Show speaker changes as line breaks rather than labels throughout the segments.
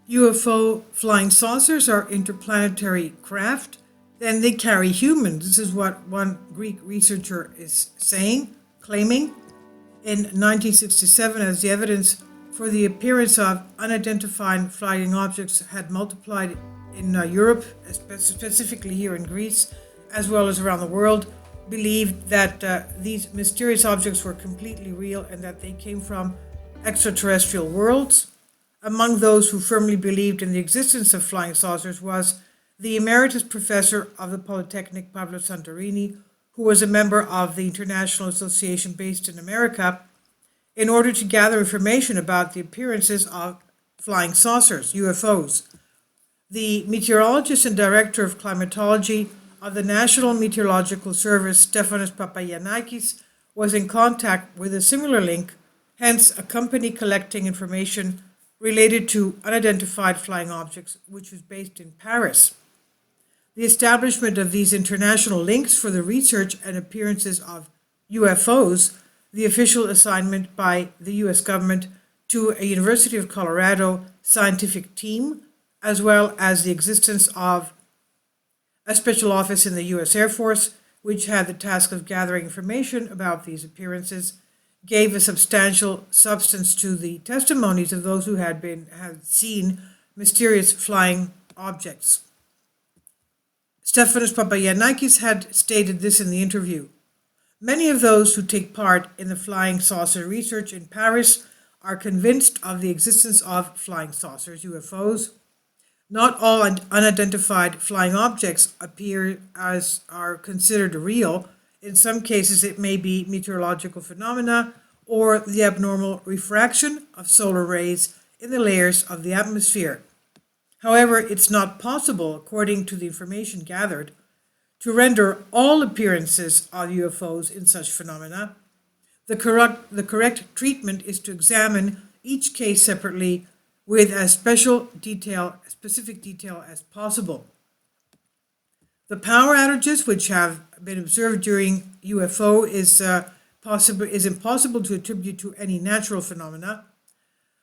UFO flying saucers are interplanetary craft, then they carry humans. This is what one Greek researcher is claiming. In 1967, as the evidence for the appearance of unidentified flying objects had multiplied in Europe, specifically here in Greece, as well as around the world, believed that these mysterious objects were completely real and that they came from extraterrestrial worlds. Among those who firmly believed in the existence of flying saucers was the emeritus professor of the Polytechnic, Pablo Santorini, who was a member of the International Association based in America, in order to gather information about the appearances of flying saucers, UFOs. The meteorologist and director of climatology of the National Meteorological Service, Stefanos Papagiannakis, was in contact with a similar link, hence a company collecting information related to unidentified flying objects, which was based in Paris. The establishment of these international links for the research and appearances of UFOs, the official assignment by the U.S. government to a University of Colorado scientific team, as well as the existence of a special office in the U.S. Air Force, which had the task of gathering information about these appearances, gave a substantial substance to the testimonies of those who had seen mysterious flying objects. Stefanos Papagiannakis had stated this in the interview. Many of those who take part in the flying saucer research in Paris are convinced of the existence of flying saucers, UFOs. Not all unidentified flying objects appear as are considered real. In some cases, it may be meteorological phenomena or the abnormal refraction of solar rays in the layers of the atmosphere. However, it's not possible, according to the information gathered, to render all appearances of UFOs in such phenomena. The correct treatment is to examine each case separately with as specific detail as possible. The power outages which have been observed during UFO is impossible to attribute to any natural phenomena.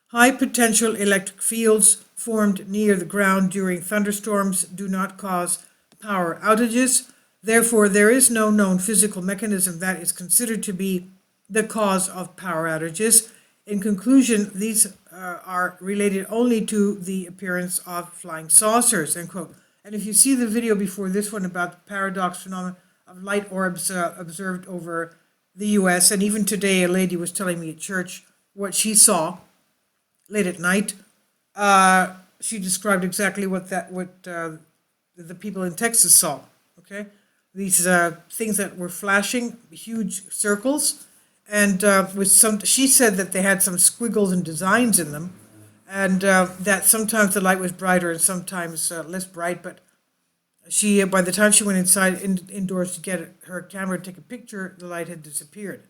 High potential electric fields formed near the ground during thunderstorms do not cause power outages. Therefore, there is no known physical mechanism that is considered to be the cause of power outages. In conclusion, these are related only to the appearance of flying saucers, end quote. And if you see the video before this one about the paradox phenomenon of light orbs observed over the U.S., and even today a lady was telling me at church what she saw late at night. She described exactly what the people in Texas saw. Okay, these things that were flashing, huge circles, and she said that they had some squiggles and designs in them, and that sometimes the light was brighter and sometimes less bright. But by the time she went indoors to get her camera to take a picture, the light had disappeared.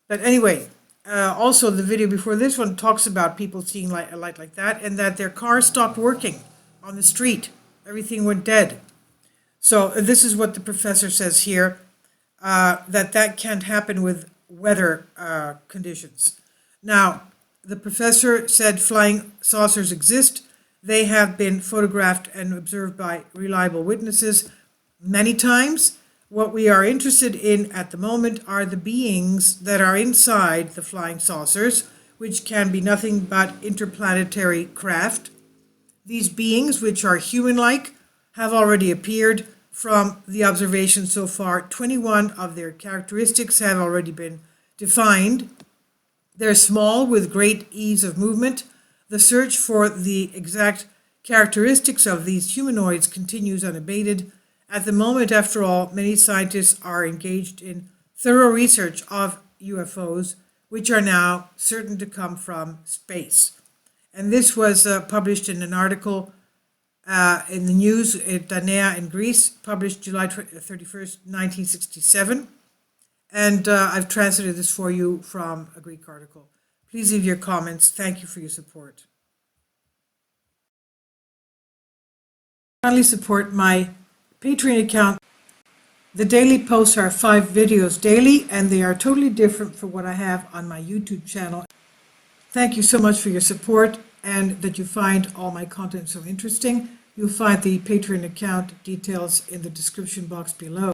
But anyway, also the video before this one talks about people seeing a light like that, and that their car stopped working on the street. Everything went dead. So this is what the professor says here, that can't happen with weather conditions. Now, the professor said flying saucers exist. They have been photographed and observed by reliable witnesses many times. What we are interested in at the moment are the beings that are inside the flying saucers, which can be nothing but interplanetary craft. These beings, which are human-like, have already appeared. From the observation so far, 21 of their characteristics have already been defined. They're small with great ease of movement. The search for the exact characteristics of these humanoids continues unabated. At the moment, after all, many scientists are engaged in thorough research of UFOs, which are now certain to come from space. And this was published in an article in the news at Danea in Greece, published July 31st, 1967. And I've translated this for you from a Greek article. Please leave your comments. Thank you for your support. Kindly support my Patreon account. The daily posts are 5 videos daily, and they are totally different from what I have on my YouTube channel. Thank you so much for your support. and that you find all my content so interesting. You'll find the Patreon account details in the description box below.